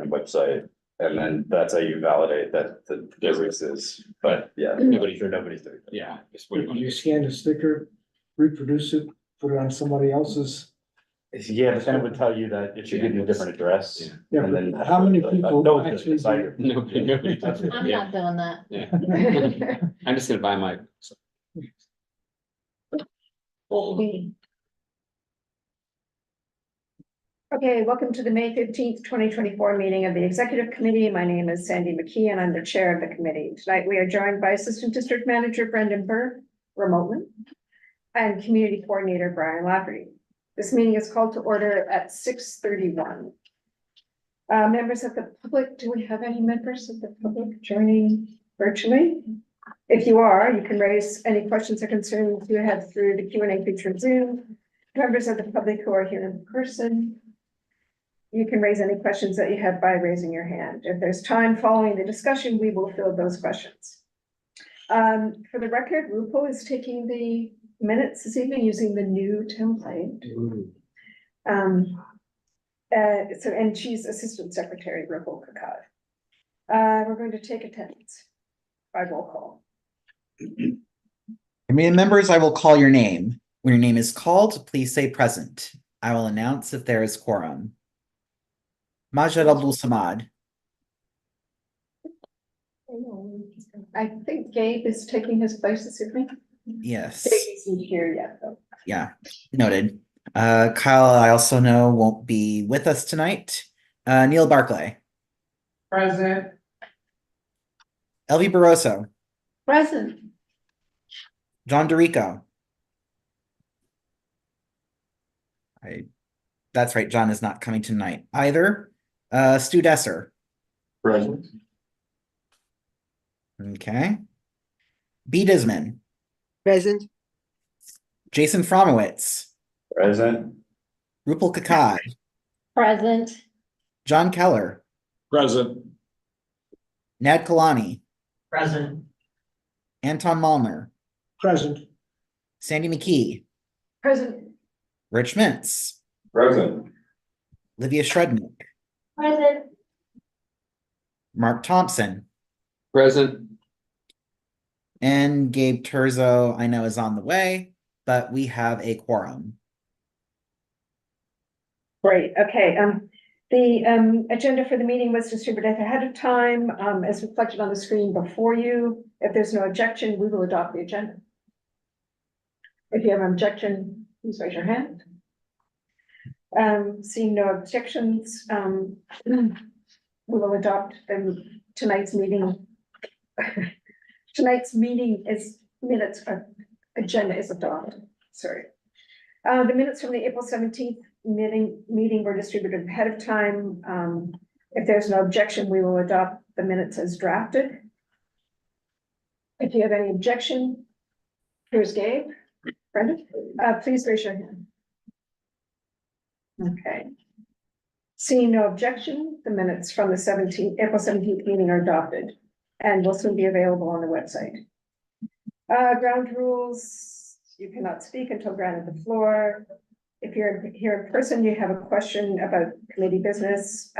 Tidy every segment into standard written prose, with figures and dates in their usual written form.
website. And then that's how you validate that the business is, but yeah, nobody's doing that. Yeah. Just what you want. You scan the sticker, reproduce it, put it on somebody else's. Yeah, but then it would tell you that it should give you a different address. Yeah. Yeah, And then but how many people No one's actually gonna do? decide your- Nobody does it. I'm Yeah, not doing that. yeah. I'm just gonna buy my. Okay, welcome to the May 15th, 2024 meeting of the Executive Committee. My name is Sandy McKee and I'm the chair of the committee. Tonight, we are joined by Assistant District Manager Brendan Burr remotely and Community Coordinator Brian Lafferty. This meeting is called to order at 6:31. Members of the public, do we have any members of the public joining virtually? If you are, you can raise any questions or concerns you have through the Q&A feature of Zoom. Members of the public who are here in person, you can raise any questions that you have by raising your hand. If there's time following the discussion, we will field those questions. For the record, Rupal is taking the minutes this evening using the new template. And she's Assistant Secretary Rupal Kakad. We're going to take attendance by roll call. Committee members, I will call your name. When your name is called, please say present. I will announce if there is quorum. Majid Abdul Samad. I think Gabe is taking his place this evening. Yes. Gabe isn't here yet, though. Yeah, noted. Kyle, I also know won't be with us tonight. Neil Barclay. Present. Elvie Barroso. Present. John DeRico. That's right, John is not coming tonight either. Stu Desser. Present. Okay. B. Disman. Present. Jason Fromowitz. Present. Rupal Kakad. Present. John Keller. Present. Nad Kalani. Present. Anton Malner. Present. Sandy McKee. Present. Rich Mintz. Present. Livia Shrednick. Present. Mark Thompson. Present. And Gabe Terzo, I know, is on the way, but we have a quorum. Great, okay, the agenda for the meeting was distributed ahead of time, as reflected on the screen before you. If there's no objection, we will adopt the agenda. If you have an objection, please raise your hand. Seeing no objections, we will adopt tonight's meeting. Tonight's meeting is minutes, agenda is adopted, sorry. The minutes from the April 17th meeting were distributed ahead of time. If there's no objection, we will adopt the minutes as drafted. If you have any objection, here's Gabe. Brendan, please raise your hand. Okay. Seeing no objection, the minutes from the April 17th meeting are adopted and will soon be available on the website. Ground rules, you cannot speak until granted the floor. If you're here in person, you have a question about committee business,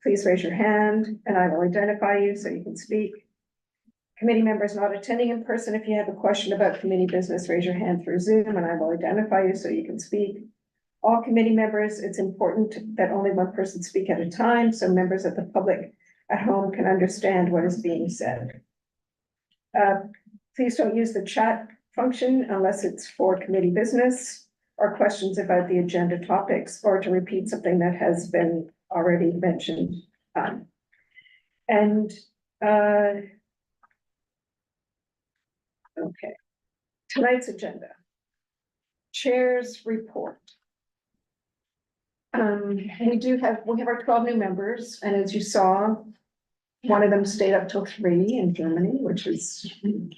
please raise your hand and I will identify you so you can speak. Committee members not attending in person, if you have a question about committee business, raise your hand through Zoom and I will identify you so you can speak. All committee members, it's important that only one person speak at a time so members of the public at home can understand what is being said. Please don't use the chat function unless it's for committee business or questions about the agenda topics or to repeat something that has been already mentioned. Okay, tonight's agenda. Chair's report. We have our 12 new members, and as you saw, one of them stayed up till 3 in Germany, which is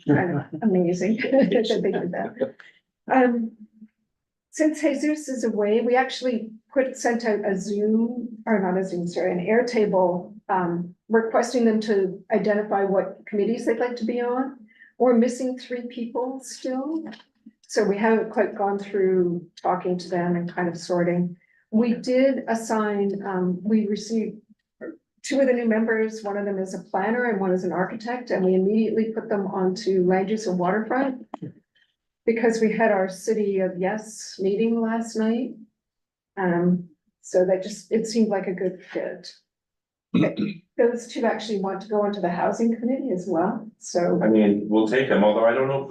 kind of amazing that they did that. Since Jesus is away, we actually sent out a Zoom, or not a Zoom, sorry, an Airtable, requesting them to identify what committees they'd like to be on. We're missing 3 people still, so we haven't quite gone through talking to them and kind of sorting. We did assign, we received two of the new members, one of them is a planner and one is an architect, and we immediately put them onto land use and waterfront. Because we had our City of Yes meeting last night. So that just, it seemed like a good fit. Those two actually want to go into the housing committee as well, so. I mean, we'll take them, although I don't know if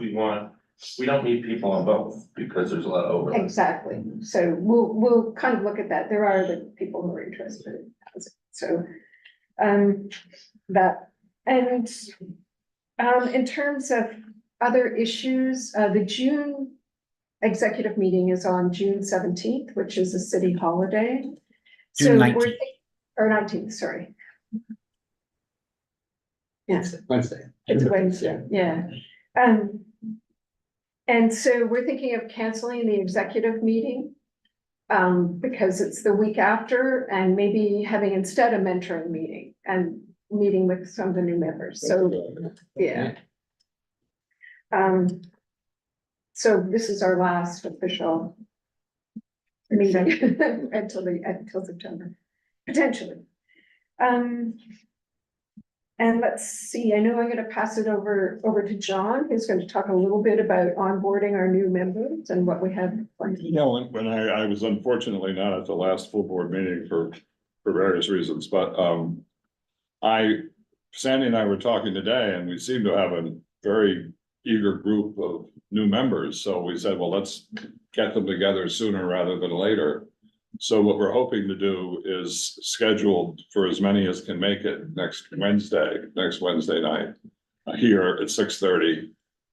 we don't need people on both, because there's a lot of overlap. Exactly, so we'll kind of look at that, there are the people who are interested in housing, so. That, and, in terms of other issues, the June executive meeting is on June 17th, which is a city holiday. So June we're 19th. Or 19th, sorry. Yes. Wednesday. It's Wednesday, yeah. And so we're thinking of canceling the executive meeting. Because it's the week after and maybe having instead a mentoring meeting and meeting with some of the new members, so, yeah. So this is our last official meeting until September, potentially. And let's see, I know I'm gonna pass it over to John, who's going to talk a little bit about onboarding our new members and what we have planned. Yeah, when I was unfortunately not at the last full board meeting for various reasons, but Sandy and I were talking today and we seem to have a very eager group of new members. So we said, well, let's get them together sooner rather than later. So what we're hoping to do is schedule for as many as can make it next Wednesday night here at 6:30,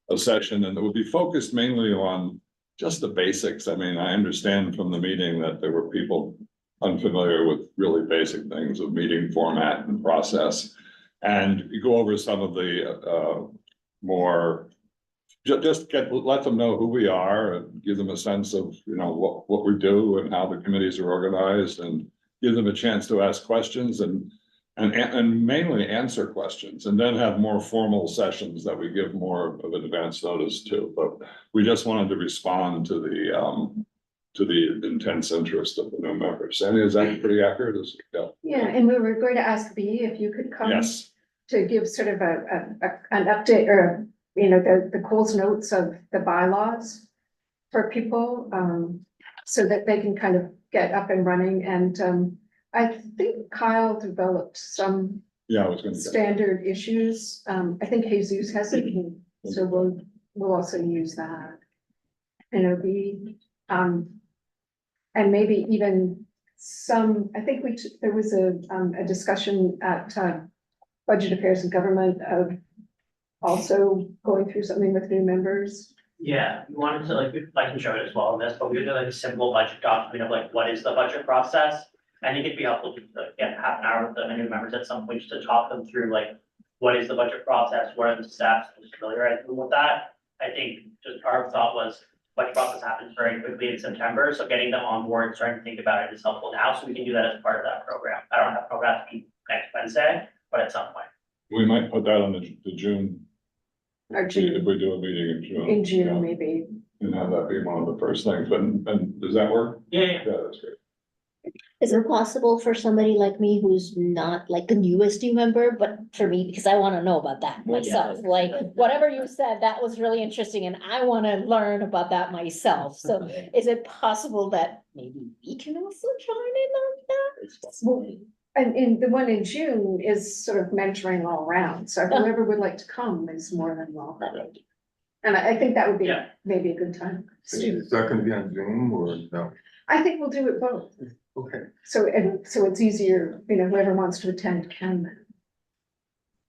a session, and it will be focused mainly on just the basics. I mean, I understand from the meeting that there were people unfamiliar with really basic things of meeting format and process. And you go over some of the more let them know who we are and give them a sense of, what we do and how the committees are organized, and give them a chance to ask questions and mainly answer questions, and then have more formal sessions that we give more of an advance notice to. But we just wanted to respond to the intense interest of the new members. Sandy, is that pretty accurate? Yeah, and we were going to ask B if you could come. Yes. To give sort of an update or, the Coles notes of the bylaws for people, so that they can kind of get up and running. And I think Kyle developed some Yeah, I was gonna say. standard issues. I think Jesus has it, so we'll also use that. And it'll be, and maybe even some, I think there was a discussion at Budget Affairs and Government of also going through something with new members. Yeah, we wanted to I can show it as well in this, but we would do like a simple budget document of like, what is the budget process? I think it'd be helpful to get half an hour with the new members at some point just to talk them through like, what is the budget process? What are the steps? Just familiarize them with that. I think just our thought was budget process happens very quickly in September. So getting them on board, and starting to think about it is helpful now. So we can do that as part of that program. I don't have a program to be next Wednesday, but at some point. We might put that on the June. Or If June, we do a meeting in June. in June, yeah, maybe. And have that be one of the first things, and does that work? Yeah. Yeah, that's great. Is it possible for somebody like me who's not like the newest new member, but for me, because I wanna know about that myself, like, whatever you said, that was really interesting, and I wanna learn about that myself, so is it possible that maybe we can also join in on that? Well, and in the one in June is sort of mentoring all around, so whoever would like to come is more than welcome. And I think that would be Yeah. maybe a good time. Is that gonna be on Zoom or no? I think we'll do it both, Okay. so it's easier, whoever wants to attend can.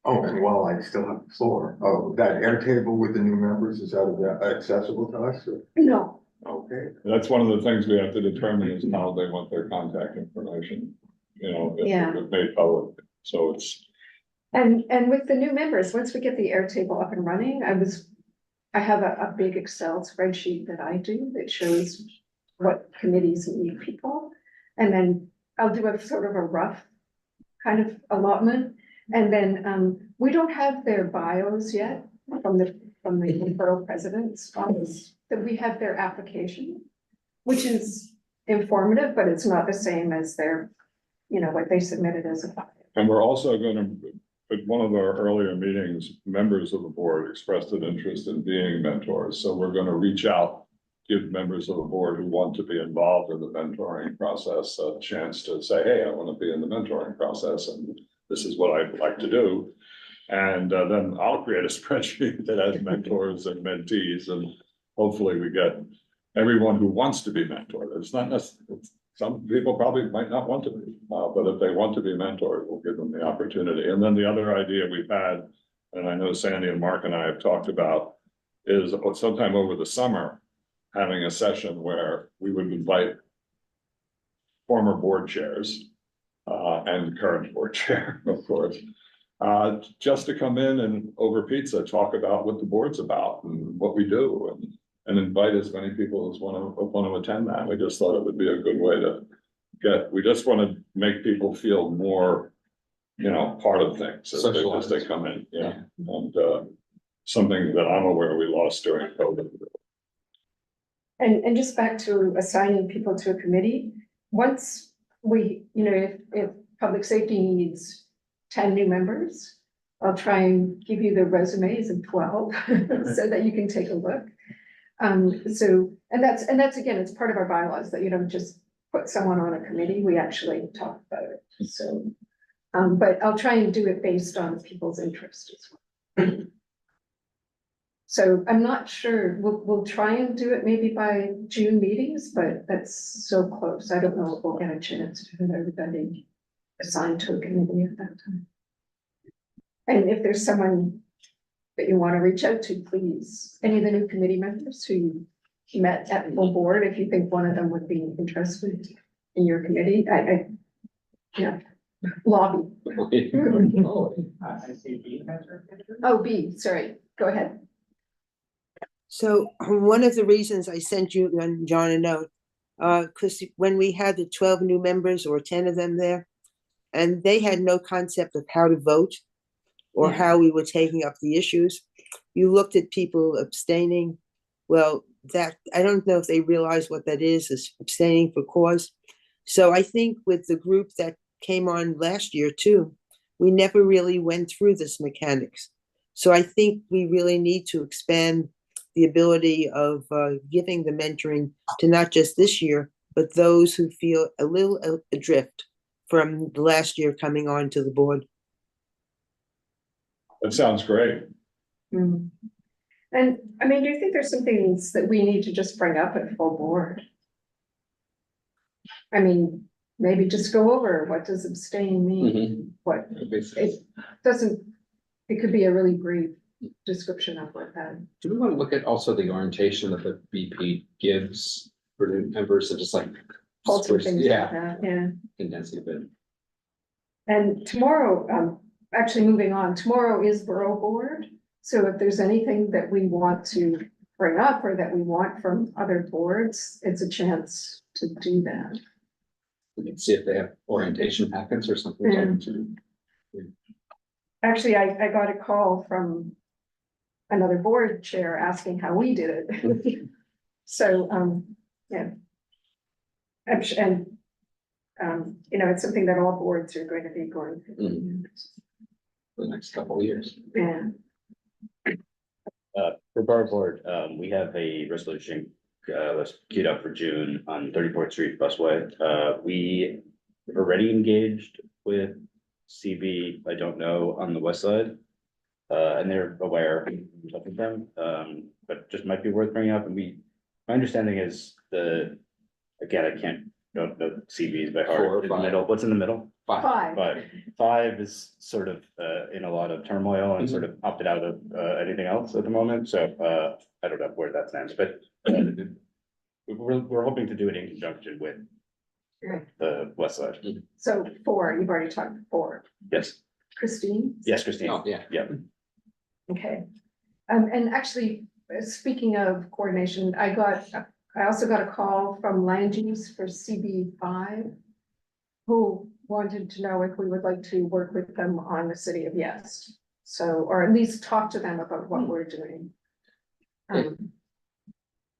Oh, and while I still have the floor, that Airtable with the new members, is that accessible to us? Or- No, Okay. That's one of the things we have to determine is how they want their contact information, if Yeah. it's made public, so it's. and with the new members, once we get the Airtable up and running, I have a big Excel spreadsheet that I do that shows what committees need people. And then I'll do a sort of a rough kind of allotment. And then, we don't have their bios yet from the borough president's office, that we have their application, which is informative, but it's not the same as their, what they submitted as a bio. And we're also gonna, at one of our earlier meetings, members of the board expressed an interest in being mentors, so we're gonna reach out. Give members of the board who want to be involved in the mentoring process a chance to say, hey, I wanna be in the mentoring process, and this is what I'd like to do. And then I'll create a spreadsheet that has mentors and mentees, and hopefully we get everyone who wants to be mentored. It's not necessarily, some people probably might not want to be, but if they want to be mentored, we'll give them the opportunity. And then the other idea we've had, and I know Sandy and Mark and I have talked about, is sometime over the summer, having a session where we would invite former board chairs, and current board chair, of course, just to come in and over pizza, talk about what the board's about and what we do, and invite as many people as want to attend that. We just thought it would be a good way to we just want to make people feel more, part of things as they come in, and something that I'm aware we lost during COVID. And just back to assigning people to a committee, once we, if public safety needs 10 new members, I'll try and give you the resumes of 12 so that you can take a look. And that's again, it's part of our bylaws that you don't just put someone on a committee, we actually talk about it. So, but I'll try and do it based on people's interest as well. So I'm not sure, we'll try and do it maybe by June meetings, but that's so close. I don't know if we'll get a chance to have everybody assigned to a committee at that time. And if there's someone that you want to reach out to, please, any of the new committee members who met at full board, if you think one of them would be interested in your committee, lobby. Oh, B, sorry, go ahead. So one of the reasons I sent you and John a note, because when we had the 12 new members or 10 of them there, and they had no concept of how to vote or how we were taking up the issues, you looked at people abstaining. Well, that I don't know if they realize what that is abstaining for cause. So I think with the group that came on last year too, we never really went through this mechanics. So I think we really need to expand the ability of giving the mentoring to not just this year, but those who feel a little adrift from the last year coming on to the board. That sounds great. Mm. And I mean, do you think there's some things that we need to just bring up at full board? I mean, maybe just go over what does abstain mean? What it doesn't, it could be a really brief description of what that. Do we want to look at also the orientation that the BP gives for new members, and just like Pull some things like that, yeah. condense it a bit? And tomorrow, actually moving on, tomorrow is Borough Board. So if there's anything that we want to bring up or that we want from other boards, it's a chance to do that. We can see if they have orientation packets or something. Actually, I got a call from another board chair asking how we did it. So, yeah. And, it's something that all boards are going to be going through. For the next couple of years. Yeah. For Borough Board, we have a resolution that's queued up for June on 34th Street Busway. We already engaged with CB, I don't know, on the west side. And they're aware of them, but just might be worth bringing up. And my understanding is don't know CBs by heart. 4 or 5. Middle, what's in the middle? 5. Five is sort of in a lot of turmoil and sort of opted out of anything else at the moment, so I don't know where that stands, but we're hoping to do it in conjunction with the west side. So 4, you've already talked 4. Yes, Christine? yes, Christine. Oh, yeah. Yeah. Okay. And actually, speaking of coordination, I also got a call from land use for CB5, who wanted to know if we would like to work with them on the city of Yes. So, or at least talk to them about what we're doing.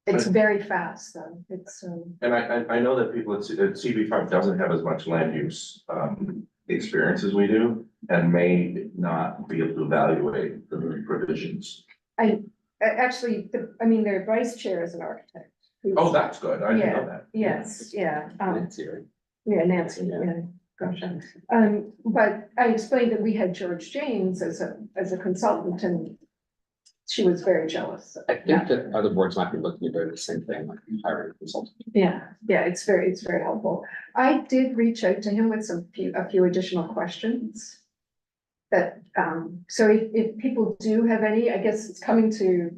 It's very fast though. It's And I know that people at CB5 doesn't have as much land use experiences we do and may not be able to evaluate the provisions. Actually, their vice chair is an architect. Oh, that's good. I didn't know that. Yes, yeah, Nancy, right? yeah, Nancy, yeah, gotcha. But I explained that we had George James as a consultant, and she was very jealous. I think that other boards might be looking at doing the same thing, like hiring a consultant. Yeah, it's very helpful. I did reach out to him with a few additional questions. That, so if people do have any, I guess it's coming to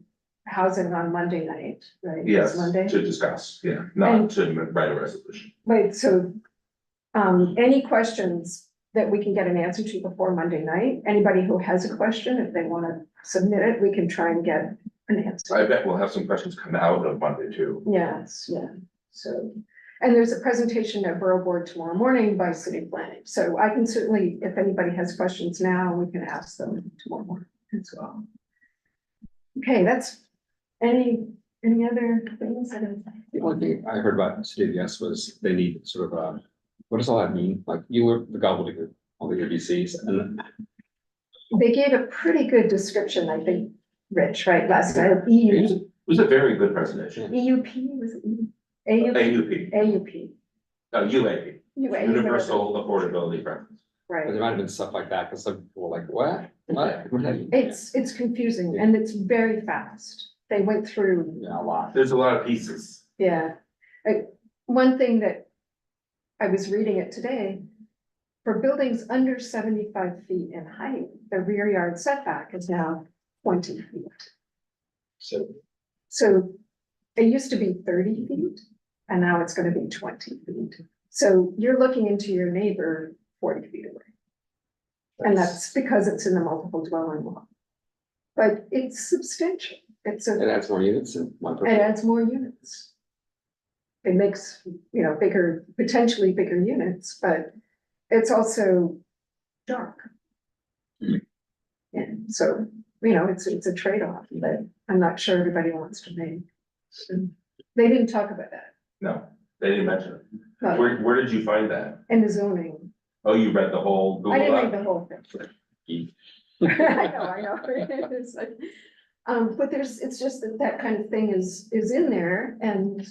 housing on Monday night, right? It's Yes, Monday. to discuss, yeah, not to write a resolution. Wait, so, any questions that we can get an answer to before Monday night? Anybody who has a question, if they wanna submit it, we can try and get an answer. I bet we'll have some questions come out of Monday too. Yes, yeah, so, and there's a presentation at Borough Board tomorrow morning by City Planning, so I can certainly, if anybody has questions now, we can ask them tomorrow morning as well. Okay, that's, any other things that have? The only thing I heard about CWS was they need sort of what does all that mean? Like you were the gobbledygook, all the ABCs, and They gave a pretty good description, I think, Rich, right, last night, of It was a very good presentation. EUP, was it AUP? AUP, UAP, UAP, Universal Affordability Preference. right. there might have been stuff like that, because some people were like, what? What? What do you mean? It's confusing and it's very fast. They went through, Yeah, a lot. There's a lot of pieces. yeah. One thing that I was reading it today, for buildings under 75 feet in height, the rear yard setback is now 20 feet. So it used to be 30 feet and now it's gonna be 20 feet. So you're looking into your neighbor 40 feet away. And that's because it's in the multiple dwelling law. But it's substantial. It adds more units in one It person. adds more units. It makes, bigger, potentially bigger units, but it's also dark. And so, it's a trade-off that I'm not sure everybody wants to make. So, they didn't talk about that, No, they didn't mention it. but Where did you find that? in the zoning, Oh, you read the whole I didn't Google read Doc? the whole thing. I know. It's like, but it's just that kind of thing is in there and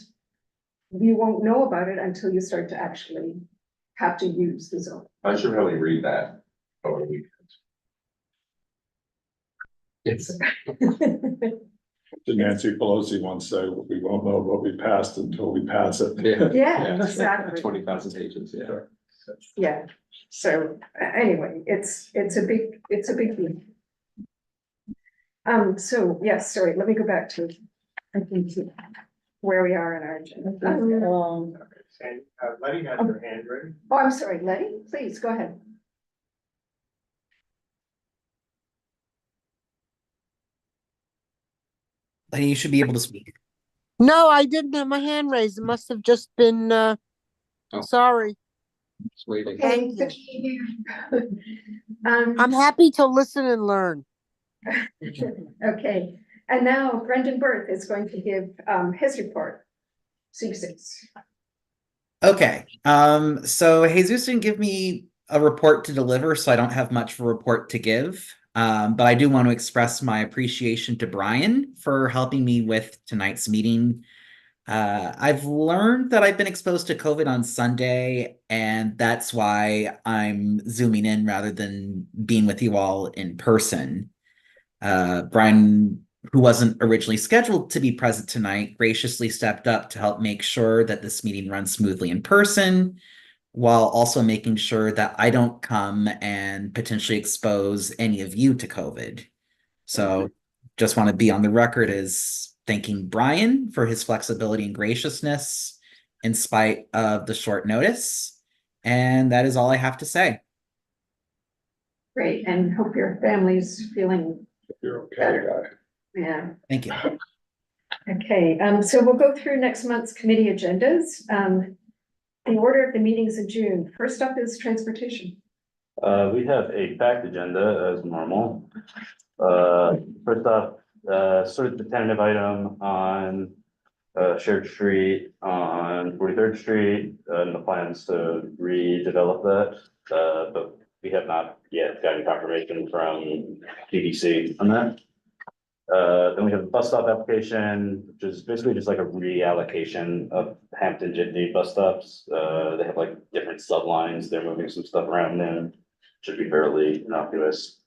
you won't know about it until you start to actually have to use the zone. I should probably read that over the weekend. It's, Did Nancy Pelosi once say, we won't know what we passed until we pass it? yeah. Yeah, exactly. 20,000 pages, yeah. Yeah, so anyway, it's a big deal. So, yes, sorry, let me go back to, I think, where we are in our agenda. Letty has her hand ready. Oh, I'm sorry, Letty, please, go ahead. Lenny, you should be able to speak. No, I didn't have my hand raised. It must have just been, sorry. Just waiting. Okay, Thank you. I'm happy to listen and learn. Okay, and now Brendan Berth is going to give his report. C6. Okay, so Jesus didn't give me a report to deliver, so I don't have much of a report to give. But I do want to express my appreciation to Brian for helping me with tonight's meeting. I've learned that I've been exposed to COVID on Sunday, and that's why I'm zooming in rather than being with you all in person. Brian, who wasn't originally scheduled to be present tonight, graciously stepped up to help make sure that this meeting runs smoothly in person, while also making sure that I don't come and potentially expose any of you to COVID. So just want to be on the record as thanking Brian for his flexibility and graciousness in spite of the short notice. And that is all I have to say. Great, and hope your family's feeling You're okay, better. guy. Yeah. Thank you. Okay, so we'll go through next month's committee agendas. The order of the meetings in June. First up is transportation. We have a packed agenda as normal. First off, sort of the tentative item on shared street on 43rd Street, and the plans to redevelop that. But we have not yet gotten confirmation from DDC on that. Then we have the bus stop application, which is basically just like a reallocation of Hampton Jitney bus stops. They have like different sublines. They're moving some stuff around there. Should be fairly innocuous.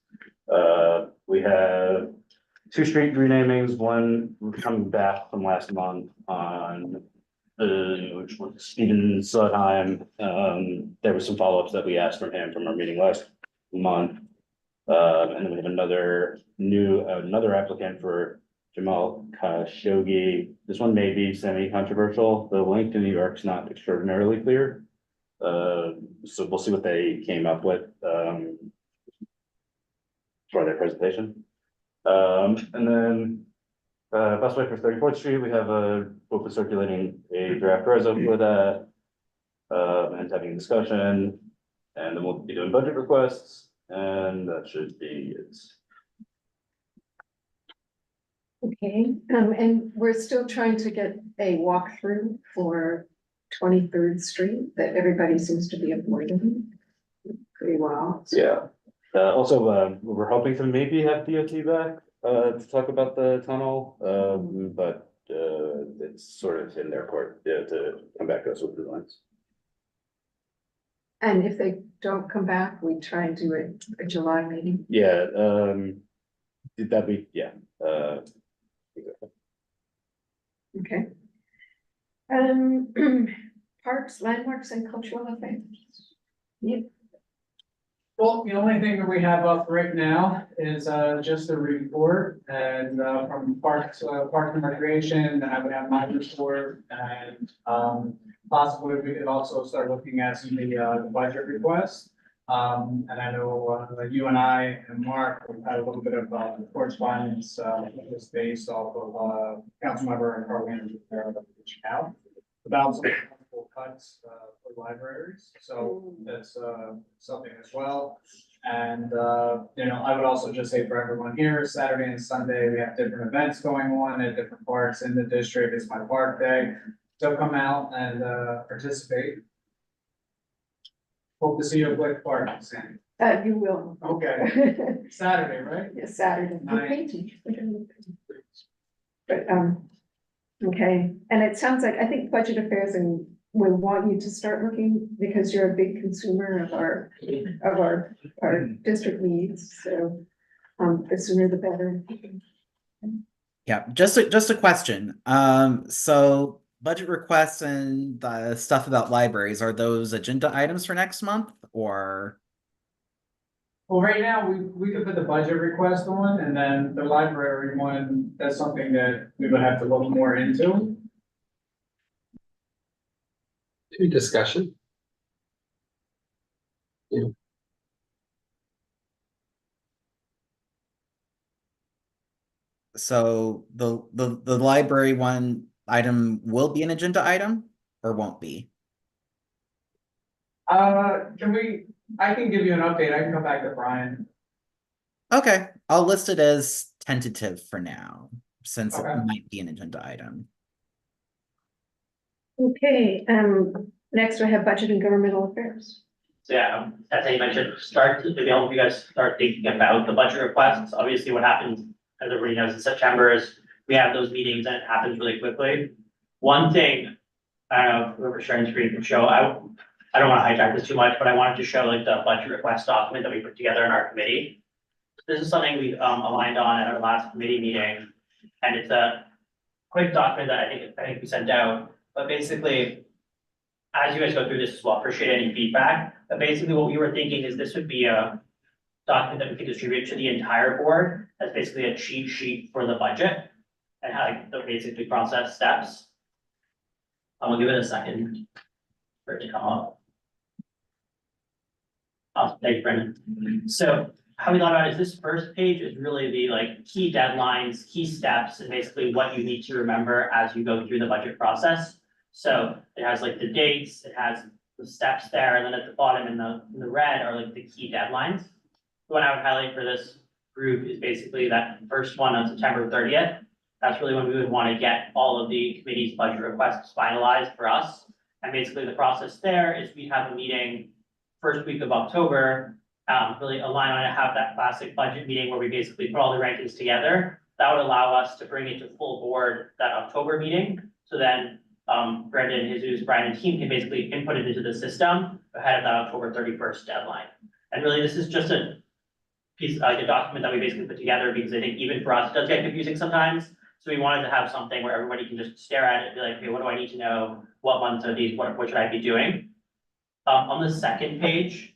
We have two street renamings, one coming back from last month on which was Stephen Sudheim. There was some follow-ups that we asked from him from our meeting last month. And then we have another applicant for Jamal Khashoggi. This one may be semi-controversial. The link to New York's not extraordinarily clear. So we'll see what they came up with for their presentation. And then busway for 34th Street, we have we'll be circulating a draft reso for that. And having a discussion, and then we'll be doing budget requests. And that should be it. Okay, and we're still trying to get a walkthrough for 23rd Street that everybody seems to be avoiding pretty well. Yeah. Also, we're hoping to maybe have DOT back to talk about the tunnel, but it's sort of in their court to come back to us with the lines. And if they don't come back, we try and do a July meeting. Yeah, that'd be, yeah. Okay. Parks, landmarks and cultural affairs. Yeah. Well, the only thing that we have up right now is just a report and from Parks and Recreation, I would have my report and possibly we could also start looking at some of the budget requests. And I know you and I and Mark, we've had a little bit of correspondence just based off of Councilmember and Carlene reaching out about some possible cuts for libraries. So that's something as well. And you know, I would also just say for everyone here, Saturday and Sunday, we have different events going on at different parks in the district. It's my park day. So come out and participate. Hope to see you at Blick Park, Sandy. You will. Okay. Saturday, right? Yes, Saturday. We're Nice. painting. But, okay, and it sounds like, I think budget affairs and we want you to start looking because you're a big consumer of our district needs, so, the sooner the better. Yeah, just a question. So budget requests and the stuff about libraries, are those agenda items for next month or? Well, right now, we could put the budget request on, and then the library one, that's something that we would have to look more into. Any discussion? So the library one item will be an agenda item or won't be? I can give you an update. I can come back to Brian. Okay, I'll list it as tentative for now, since it Okay. might be an agenda item. Okay, next we have budget and governmental affairs. So yeah, as I mentioned, to be able you guys start thinking about the budget requests. Obviously, what happens, as everybody knows, in September is we have those meetings and it happens really quickly. One thing, I don't know if whoever sharing the screen can show, I don't want to hijack this too much, but I wanted to show like the budget request document that we put together in our committee. This is something we aligned on at our last committee meeting, and it's a quick document that I think we sent out, but basically, as you guys go through this as well, appreciate any feedback, but basically what we were thinking is this would be a document that we could distribute to the entire board as basically a cheat sheet for the budget and how like, the basically process steps. I'm gonna give it a second for it to come up. Oh, thank you, Brendan. So how we thought about it is this first page is really the like key deadlines, key steps, and basically what you need to remember as you go through the budget process. So it has like the dates, it has the steps there, and then at the bottom in the red are like the key deadlines. The one I would highlight for this group is basically that first one on September 30th. That's really when we would want to get all of the committee's budget requests finalized for us. And basically the process there is we have a meeting first week of October, really align on it, have that classic budget meeting where we basically put all the rankings together. That would allow us to bring it to full board that October meeting. So then Brendan, Jesus, Brian, and team can basically input it into the system ahead of that October 31st deadline. And really, this is just a piece, like a document that we basically put together because I think even for us, it does get confusing sometimes. So we wanted to have something where everybody can just stare at it and be like, okay, what do I need to know? What months are these? What should I be doing? On the second page,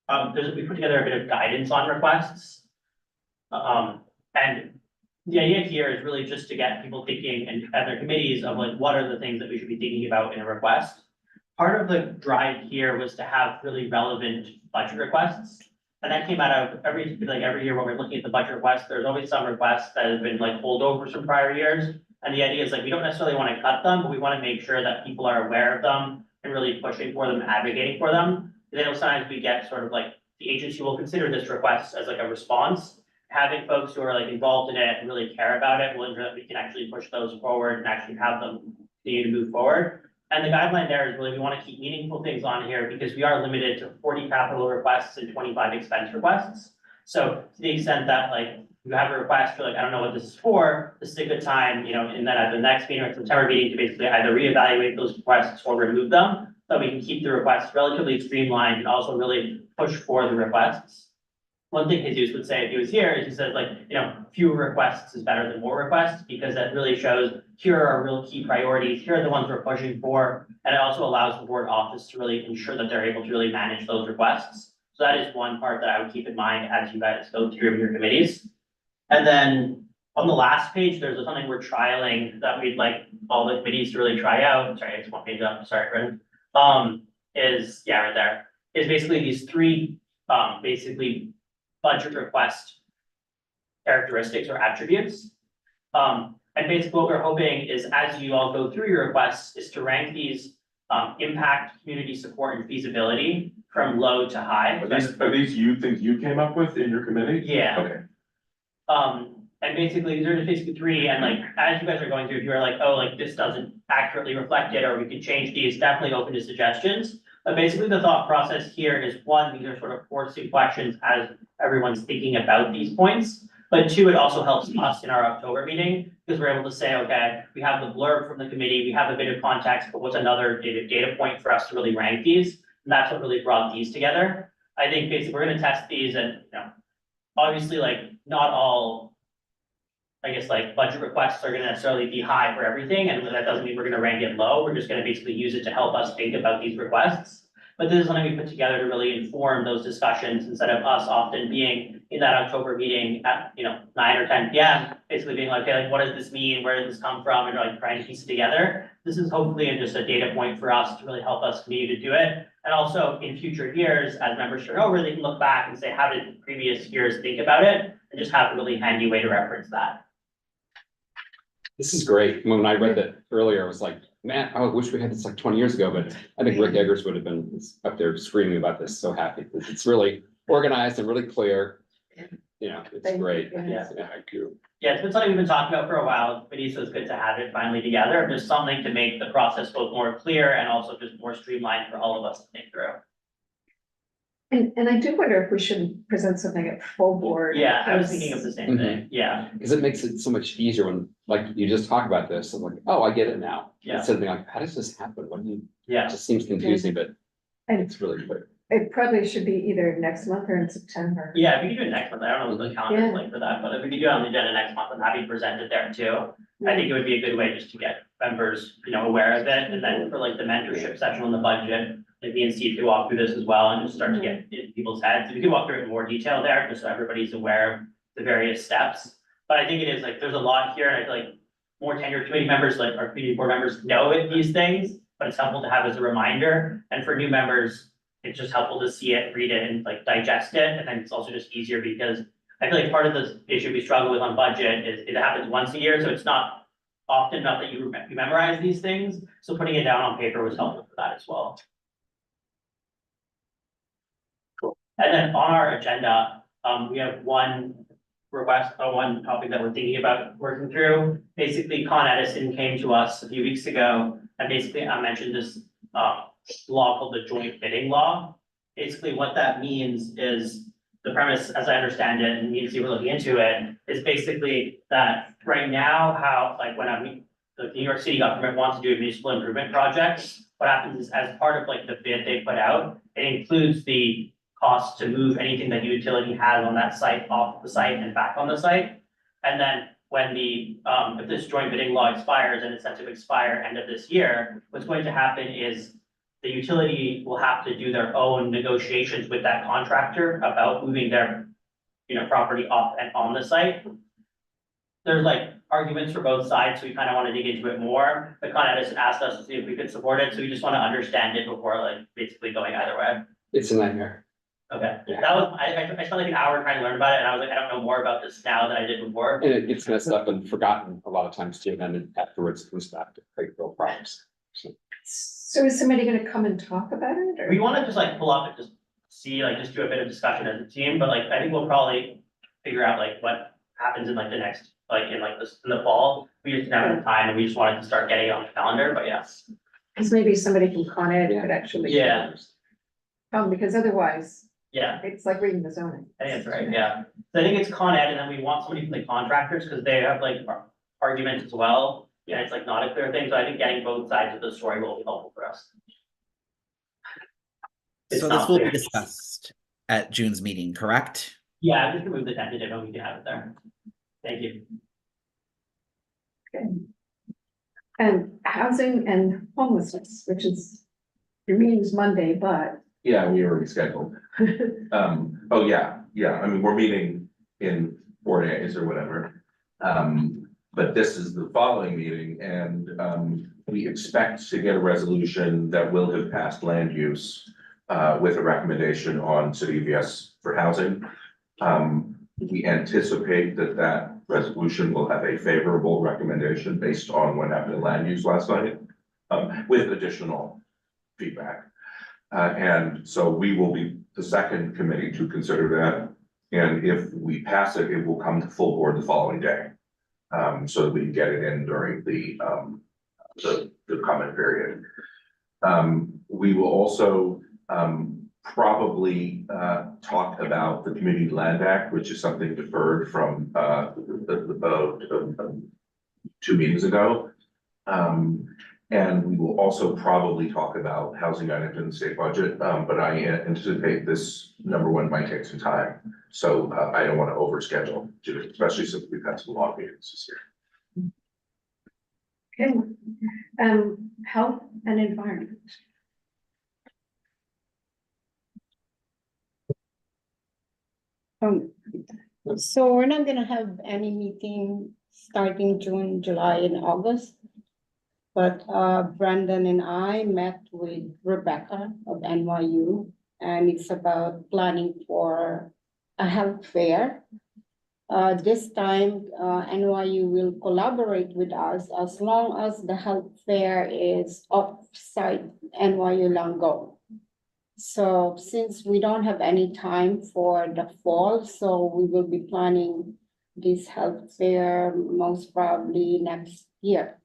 we put together a bit of guidance on requests. And the idea here is really just to get people thinking and their committees of like, what are the things that we should be thinking about in a request? Part of the drive here was to have really relevant budget requests. And that came out of every year when we're looking at the budget requests, there's always some requests that have been like holdovers from prior years. And the idea is like, we don't necessarily want to cut them, but we want to make sure that people are aware of them and really pushing for them, advocating for them. And then sometimes we get sort of like, the agency will consider this request as like a response. Having folks who are like involved in it and really care about it, will ensure that we can actually push those forward and actually have them continue to move forward. And the guideline there is really, we want to keep meaningful things on here because we are limited to 40 capital requests and 25 expense requests. So to the extent that like you have a request, you're like, I don't know what this is for, this is a good time, you know, and then at the next meeting or September meeting to basically either reevaluate those requests or remove them. So we can keep the requests relatively streamlined and also really push for the requests. One thing Jesus would say if he was here is he says like, you know, fewer requests is better than more requests because that really shows here are our real key priorities. Here are the ones we're pushing for. And it also allows the board office to really ensure that they're able to really manage those requests. So that is one part that I would keep in mind as you guys go through your committees. And then on the last page, there's something we're trialing that we'd like all the committees to really try out. Sorry, it's one page up. Sorry, Brendan. Right there. Is basically these three basically budget request characteristics or attributes. And basically what we're hoping is as you all go through your requests is to rank these impact, community support, and feasibility from low to high. Are these things you came up with in your committee? Yeah. Okay. And basically, these are just basically three, and like, as you guys are going through, if you're like, oh, like, this doesn't accurately reflect it, or we could change these, definitely open to suggestions. But basically, the thought process here is one, these are sort of forcing questions as everyone's thinking about these points. But two, it also helps us in our October meeting, because we're able to say, okay, we have the blurb from the committee, we have a bit of context, but what's another data point for us to really rank these? And that's what really brought these together. I think basically we're gonna test these and, you know, obviously like not all, I guess like budget requests are gonna necessarily be high for everything, and that doesn't mean we're gonna rank it low. We're just gonna basically use it to help us think about these requests. But this is something we put together to really inform those discussions instead of us often being in that October meeting at, 9 or 10 PM, basically being like, okay, like, what does this mean? Where does this come from? And like trying to piece it together. This is hopefully just a data point for us to really help us continue to do it. And also in future years, as members turn over, they can look back and say, how did previous years think about it? And just have a really handy way to reference that. This is great. When I read that earlier, I was like, man, I wish we had this like 20 years ago, but I think Rick Eggers would have been up there screaming about this, so happy. It's really organized and really clear. It's great. Yeah. Thank you. Yeah, it's been something we've been talking about for a while, but so it's good to have it finally together. Just something to make the process both more clear and also just more streamlined for all of us to think through. And I do wonder if we should present something at full board. Yeah, I was thinking of the same thing. Yeah. Because it makes it so much easier when, like, you just talk about this, I'm like, oh, I get it now. Yeah. Instead of being like, how does this happen? What do you, Yeah. it just seems confusing, but And- it's really clear. It probably should be either next month or in September. Yeah, if we could do it next month, I don't know what the calendar is Yeah. like for that, but if we could do it on the agenda next month, I'm happy to present it there too. I think it would be a good way just to get members, aware of it, and then for like the mentorship session on the budget, like me and Steve could walk through this as well and just start to get in people's heads. We can walk through it in more detail there, just so everybody's aware of the various steps. But I think it is like, there's a lot here, and I feel like more tenured committee members, like our community board members know these things, but it's helpful to have as a reminder. And for new members, it's just helpful to see it, read it, and like digest it. And then it's also just easier because I feel like part of the issue we struggle with on budget is it happens once a year, so it's not often enough that you memorize these things. So putting it down on paper was helpful for that as well. Cool. And then on our agenda, we have one request on one topic that we're thinking about working through. Basically, Con Edison came to us a few weeks ago, and basically I mentioned this, law called the joint bidding law. Basically, what that means is, the premise, as I understand it, and you can see we're looking into it, is basically that right now, how, like, when the New York City government wants to do a municipal improvement project, what happens is, as part of like the bid they put out, it includes the cost to move anything that utility has on that site off the site and back on the site. And then when if this joint bidding law expires, and it's set to expire end of this year, what's going to happen is the utility will have to do their own negotiations with that contractor about moving their, property off and on the site. There's like arguments for both sides, so we kind of want to dig into it more. But Con Edison asked us to see if we could support it, so we just want to understand it before like basically going either way. It's a nightmare. Okay, Yeah. that was, I spent like an hour trying to learn about it, and I was like, I don't know more about this now than I did before. And it gets messed up and forgotten a lot of times too, and then afterwards it comes back to create real problems. So, So is somebody gonna come and talk about it, or? We want to just like pull up and just see, like, just do a bit of discussion as a team, but like, I think we'll probably figure out like what happens in like the next, like in like this, in the fall. We just didn't have the time, and we just wanted to start getting it on the calendar, but yes. Cause maybe somebody from Con Ed Yeah. could actually. Yeah. Because otherwise, Yeah, it's like reading the zoning. I think that's right, yeah. So I think it's Con Ed, and then we want somebody from the contractors, because they have like arguments as well. Yeah, it's like not a clear thing, so I think getting both sides of the story will be helpful for us. It's So this not will be clear. discussed at June's meeting, correct? Yeah, just remove the tentative and we can have it there. Thank you. And housing and homelessness, which is, your meeting's Monday, but. Yeah, we already scheduled. Oh, yeah, I mean, we're meeting in 4 days or whatever. But this is the following meeting, and we expect to get a resolution that will have passed land use with a recommendation on city EVS for housing. We anticipate that that resolution will have a favorable recommendation based on what happened in land use last night, with additional feedback. And so we will be the second committee to consider that. And if we pass it, it will come to full board the following day. So that we can get it in during the comment period. We will also probably talk about the Community Land Act, which is something deferred from 2 meetings ago. And we will also probably talk about housing items in the state budget, but I anticipate this number one might take some time. So I don't want to overschedule, especially since we've had some long meetings this year. Okay, health and environment. So we're not gonna have any meeting starting June, July, and August. But Brandon and I met with Rebecca of NYU, and it's about planning for a health fair. This time, NYU will collaborate with us as long as the health fair is off-site NYU Lango. So since we don't have any time for the fall, so we will be planning this health fair most probably next year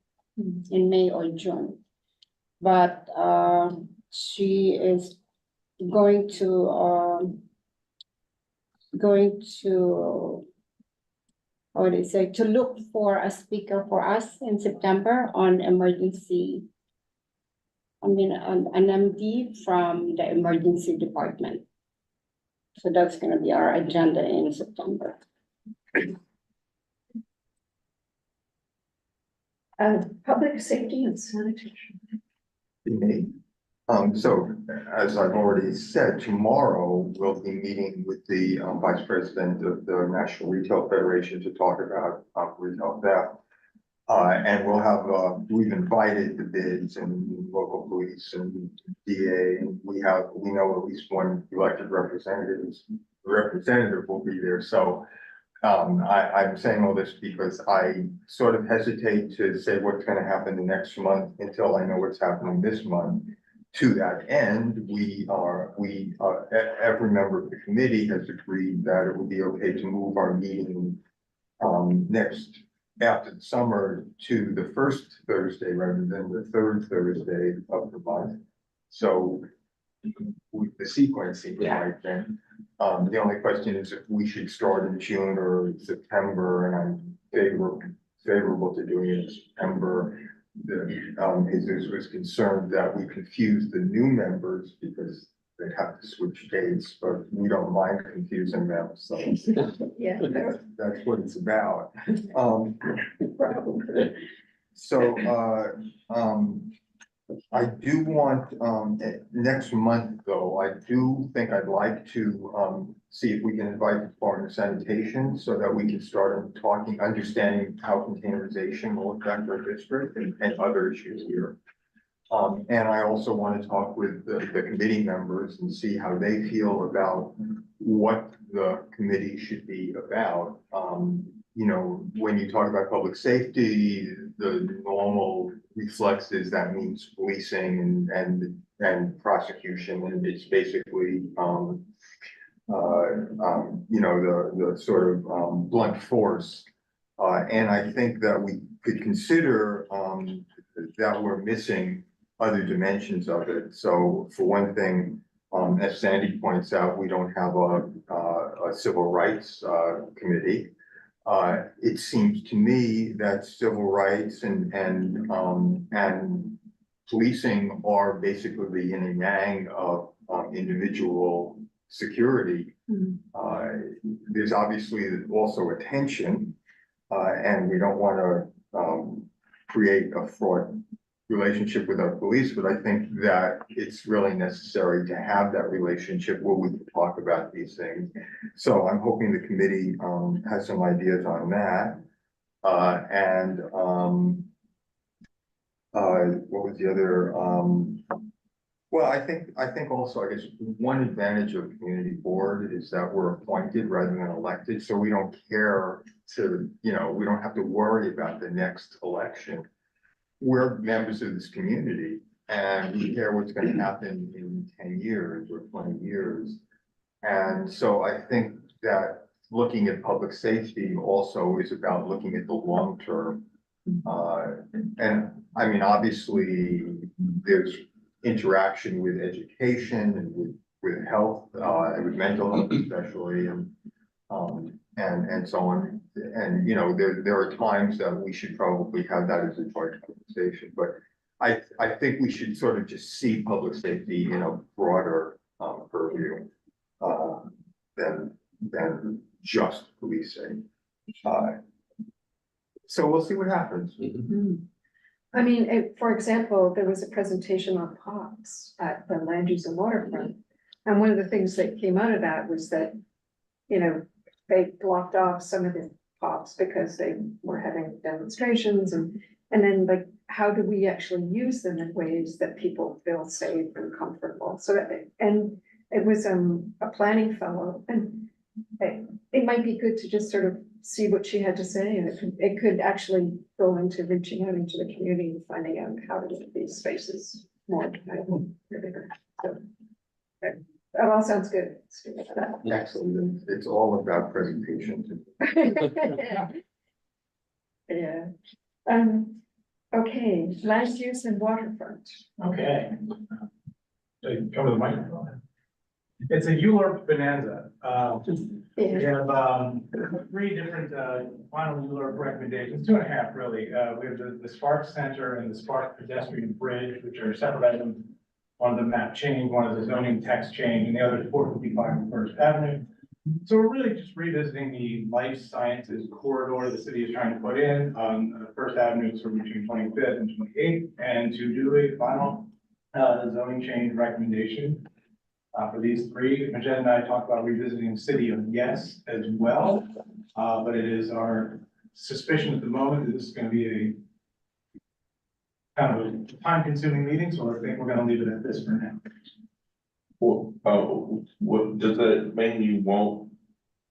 in May or June. But she is going to how would I say, to look for a speaker for us in September on emergency. An MD from the emergency department. So that's gonna be our agenda in September. Public safety and sanitation. So as I've already said, tomorrow we'll be meeting with the Vice President of the National Retail Federation to talk about retail theft. And we'll have, we've invited the bids and local police and DA, and we know at least one elected representative will be there. So I'm saying all this because I sort of hesitate to say what's gonna happen the next month until I know what's happening this month. to that end, every member of the committee has agreed that it would be okay to move our meeting after the summer to the first Thursday rather than the third Thursday of the month. So with the sequencing right then, the only question is if we should start in June or September, and I'm favorable to doing it in September. Jesus was concerned that we confuse the new members because they'd have to switch dates, but we don't mind confusing them, so Yeah. that's what it's about. I do want, next month though, I do think I'd like to, see if we can invite Department of Sanitation so that we can start talking, understanding how containerization will affect our district and other issues here. And I also want to talk with the committee members and see how they feel about what the committee should be about. You know, when you talk about public safety, the normal reflex is that means policing and prosecution, and it's basically, you know, the sort of blunt force. And I think that we could consider that we're missing other dimensions of it. So for one thing, as Sandy points out, we don't have a civil rights committee. It seems to me that civil rights and policing are basically the yin and yang of individual security. There's obviously also a tension, and we don't want to create a fraught relationship with our police, but I think that it's really necessary to have that relationship where we can talk about these things. So I'm hoping the committee has some ideas on that. What was the other? Well, I think also, I guess, one advantage of community board is that we're appointed rather than elected, so we don't care to, you know, we don't have to worry about the next election. We're members of this community and we care what's going to happen in 10 years or 20 years. And so I think that looking at public safety also is about looking at the long term. And I mean, obviously, there's interaction with education and with health, and with mental health especially, and so on. And, you know, there are times that we should probably have that as a joint conversation, but I think we should sort of just see public safety in a broader purview than just policing. So we'll see what happens. I mean, for example, there was a presentation on POPs at the Land Use and Waterfront. And one of the things that came out of that was that, you know, they blocked off some of the POPs because they were having demonstrations and then like, how do we actually use them in ways that people feel safe and comfortable? So, and it was a planning fellow, and it might be good to just sort of see what she had to say, and it could actually go into reaching out into the community and finding out how to make these spaces more viable. So that all sounds good. Excellent. It's all about presentation. Yeah. Okay, land use and waterfront. Okay. Come to the microphone. It's a ULURP bonanza. We have three different final ULURP recommendations, 2.5 really. We have the Spark Center and the Spark Pedestrian Bridge, which are separate items. One of the map change, one of the zoning text change, and the other is 455 First Avenue. So we're really just revisiting the life sciences corridor the city is trying to put in on First Avenue, so between 25th and 28th, and to do a final zoning change recommendation for these three. Majed and I talked about revisiting City of Yes as well, but it is our suspicion at the moment that this is going to be a kind of a time-consuming meeting, so I think we're going to leave it at this for now. Well, what does that mean? You won't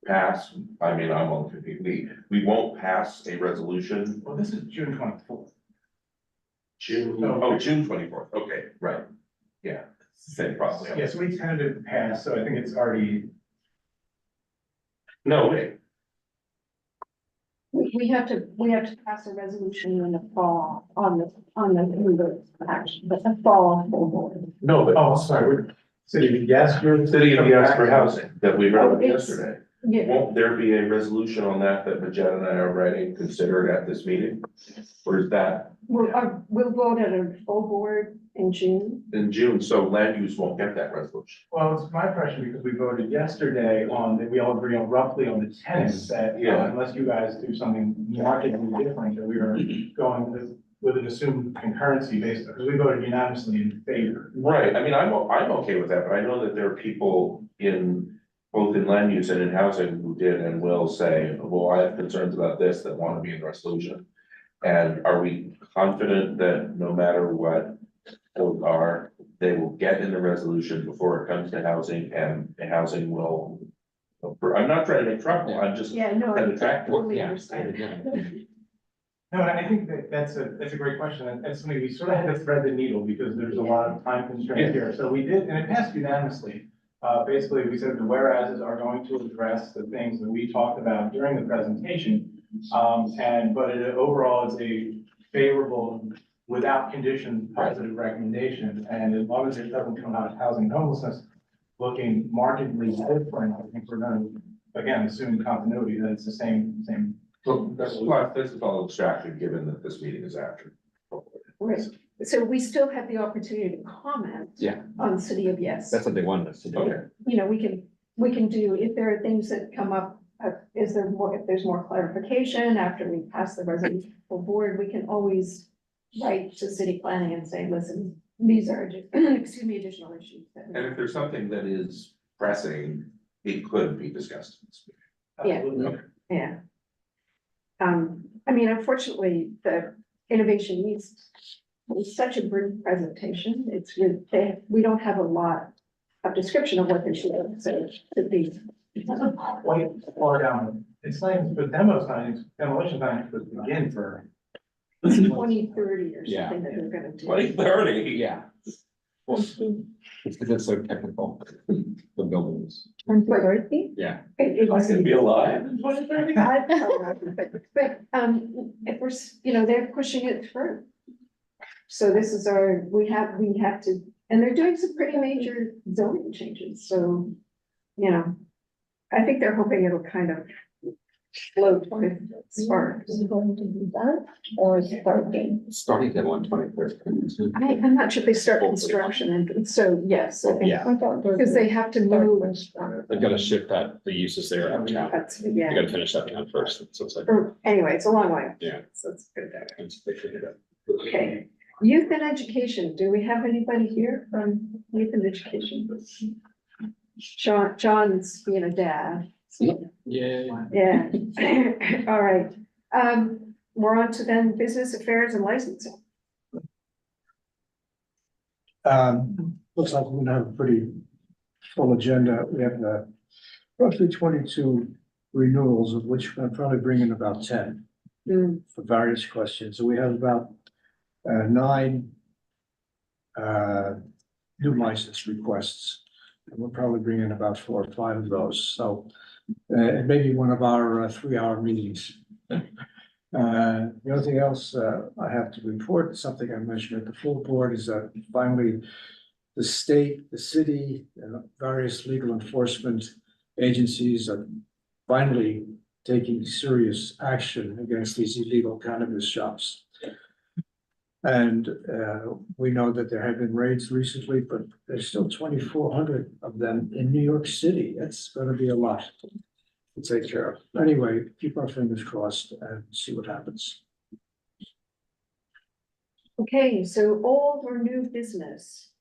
pass? I mean, I'm on 50. We won't pass a resolution. Well, this is June 24th. June 24th. Okay, right. Yeah, same problem. Yes, we tended to pass, so I think it's already. No, wait, We have to pass a resolution in the fall on the action, but the fall full board. no, but. Oh, sorry, city, yes, you're. City of yes for housing that we Oh, wrote it's- yesterday. Yeah, Won't there be a resolution on that Jen and I are writing considered at this meeting? Or is that we'll vote at a full board in June. in June, so land use won't get that resolution? Well, it's my impression because we voted yesterday on, that we all agree on roughly on the tenants that, Yeah. unless you guys do something markedly different, that we are going with an assumed concurrency based, because we voted unanimously in favor. Right, I mean, I'm okay with that, but I know that there are people both in land use and in housing who did and will say, well, I have concerns about this that want to be in the resolution. And are we confident that no matter what those are, they will get in the resolution before it comes to housing and the housing will? I'm not trying to make trouble, I'm just. Yeah, no, Kind I of track. totally Yeah. understand. No, and I think that's a great question, and that's something we sort of had to thread the needle, because there's a lot of time constraint here, so we did, and it passed unanimously. Basically, we said the whereases are going to address the things that we talked about during the presentation. But overall, it's a favorable, without condition, positive recommendation, and as long as it doesn't come out of housing and homelessness looking markedly different, I think we're gonna, again, assume continuity, that it's the same. Well, that's all abstraction, given that this meeting is after. Right, so we still have the opportunity to comment. Yeah. On City of Yes. That's what they wanted us to do. Okay. You know, we can do, if there are things that come up, if there's more clarification after we pass the resolution full board, we can always write to city planning and say, listen, these are, excuse me, additional issues. And if there's something that is pressing, it could be discussed. Yeah. Yeah. I mean, unfortunately, the Innovation East was such a brief presentation. It's really, we don't have a lot of description of what they should have said to be. Quite far down, it's not even, but demolition not even to begin for. 2030 or Yeah. something that they're gonna do. 2030. Yeah. Well, it's because it's so technical, the buildings. Yeah. I can be alive. But, if we're, they're pushing it through. So this is we have to, and they're doing some pretty major zoning changes, so, I think they're hoping it'll kind of float with sparks. Is it going to be done or starting? Starting at 123rd. I'm not sure if they start construction, and so, yes, I think, Yeah. because they have to move. They've got to ship the uses there uptown. That's, They yeah, got to finish that down first. So it's like, anyway, it's a long way. Yeah. So it's good that way. it's figured out. Okay, youth and education, do we have anybody here from youth and education? John's being a dad. so- Yeah. Yeah, all right, we're on to then business affairs and licensing. Looks like we're gonna have a pretty full agenda. We have roughly 22 renewals, of which we're gonna probably bring in about 10 for various questions. So we have about 9 new license requests. And we'll probably bring in about 4 or 5 of those. So it may be one of our 3-hour meetings. The other thing else I have to report, something I mentioned at the full board, is that finally the state, the city, and various legal enforcement agencies are finally taking serious action against these illegal cannabis shops. And we know that there have been raids recently, but there's still 2,400 of them in New York City. That's gonna be a lot to take care of. Anyway, keep our fingers crossed and see what happens. Okay, so old or new business,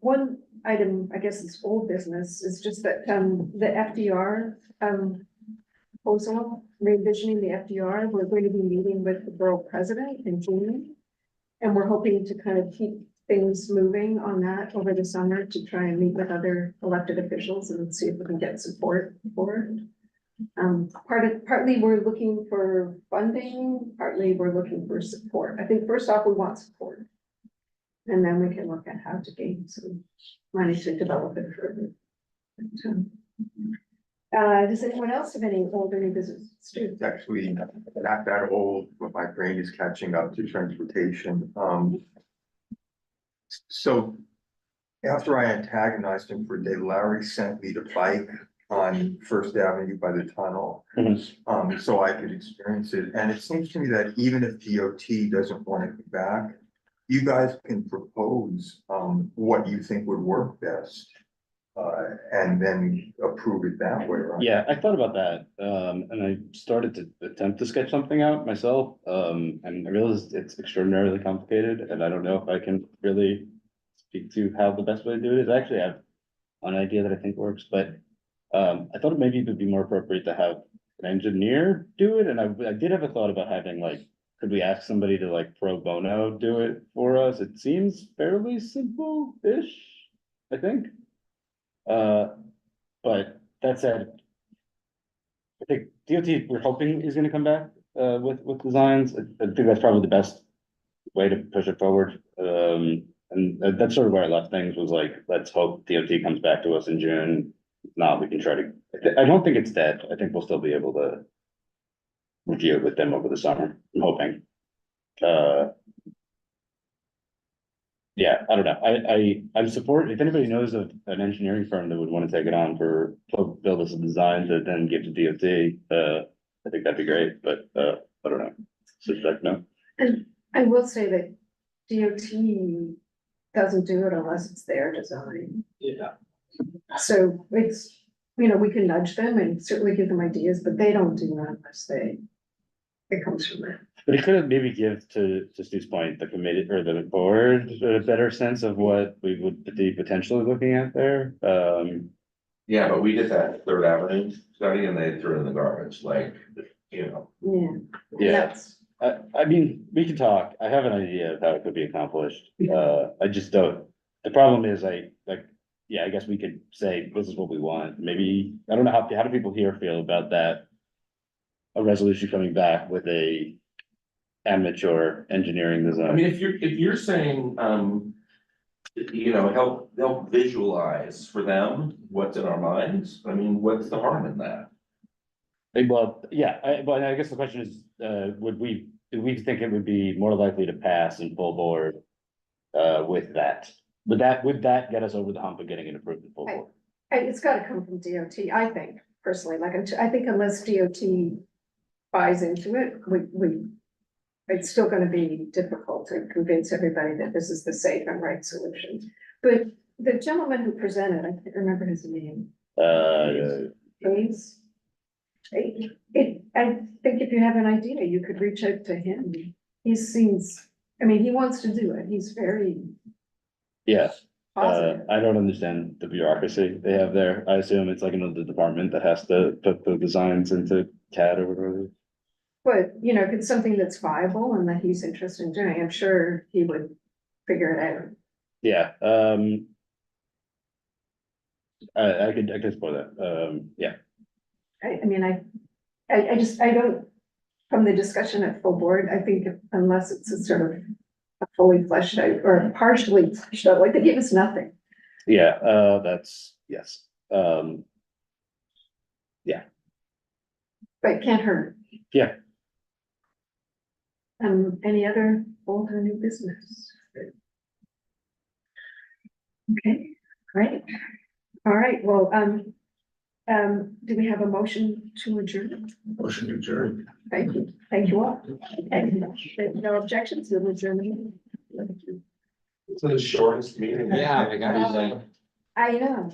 one item, I guess it's old business, is just that, the FDR, proposal, revisioning the FDR, we're going to be meeting with the borough president in June. And we're hoping to kind of keep things moving on that over the summer to try and meet with other elected officials and see if we can get support for it. Partly we're looking for funding, partly we're looking for support. I think first off, we want support. And then we can look at how to gain some money to develop it further. Does anyone else have any old or new business? Stu? It's actually not that old, but my brain is catching up to transportation. So after I antagonized him for a day, Larry sent me the bike on First Avenue by the tunnel. So I could experience it. And it seems to me that even if DOT doesn't want to come back, you guys can propose, what you think would work best. And then approve it that way, right? Yeah, I thought about that, and I started to attempt to sketch something out myself, and I realized it's extraordinarily complicated, and I don't know if I can really speak to how the best way to do it is. I actually have an idea that I think works, but I thought maybe it would be more appropriate to have an engineer do it, and I did have a thought about having like, could we ask somebody to like pro bono do it for us? It seems fairly simple-ish, I think. But that said, I think DOT, we're hoping is gonna come back, with designs. I think that's probably the best way to push it forward. And that's sort of where I left things, was like, let's hope DOT comes back to us in June. If not, we can try to, I don't think it's dead. I think we'll still be able to review it with them over the summer, I'm hoping. Yeah, I don't know. I'm support, if anybody knows of an engineering firm that would want to take it on for, build us a design to then give to DOT, I think that'd be great, but, I don't know. Suspect no. And I will say that DOT doesn't do it unless it's their design. Yeah. So it's, we can nudge them and certainly give them ideas, but they don't do that unless it comes from them. But it could maybe give to Stu's point, the committee or the board a better sense of what we would be potentially looking at there. Yeah, but we did that Third Avenue study and they threw it in the garbage, like, Yeah. Yeah, That's- I mean, we can talk. I have an idea of how it could be accomplished. I just don't, the problem is yeah, I guess we could say, this is what we want. Maybe, I don't know how do people here feel about that? A resolution coming back with a amateur engineering I design. mean, if you're saying, help visualize for them what's in our minds, I mean, what's the harm in that? Well, yeah, but I guess the question is, do we think it would be more likely to pass in full board? With that, would that get us over the hump of getting it approved in full board? It's gotta come from DOT, I think, personally, I think unless DOT buys into it, it's still gonna be difficult to convince everybody that this is the safe and right solution. But the gentleman who presented, I can't remember his name. Hayes. I think if you have an idea, you could reach out to him. He wants to do it. He's very Yeah, positive. I don't understand the bureaucracy they have there. I assume it's like another department that has to put the designs into CAD or whatever. But, if it's something that's viable and that he's interested in doing, I'm sure he would figure it out. Yeah, I could explore that, yeah. I don't, from the discussion at full board, I think unless it's a sort of a fully fleshed out or partially fleshed out, like they give us nothing. Yeah, that's, yes, But it can't hurt. Yeah. Any other old or new business? Okay, great. All right, well, do we have a motion to adjourn? Motion to adjourn. Thank you all. And no objections, we'll adjourn. It's the shortest meeting. Yeah, I got it. I know.